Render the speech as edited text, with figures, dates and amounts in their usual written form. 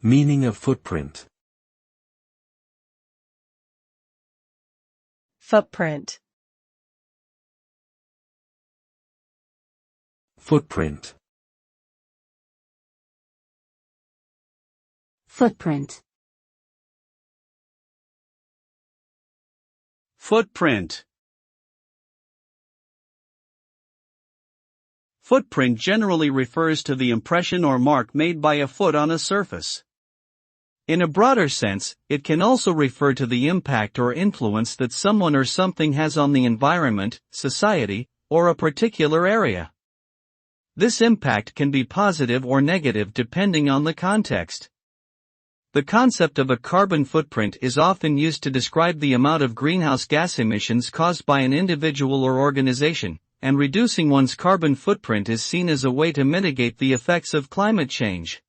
Meaning of footprint. Footprint. Footprint. Footprint. Footprint. Footprint generally refers to the impression or mark made by a foot on a surface. In a broader sense, it can also refer to the impact or influence that someone or something has on the environment, society, or a particular area. This impact can be positive or negative depending on the context. The concept of a carbon footprint is often used to describe the amount of greenhouse gas emissions caused by an individual or organization, and reducing one's carbon footprint is seen as a way to mitigate the effects of climate change.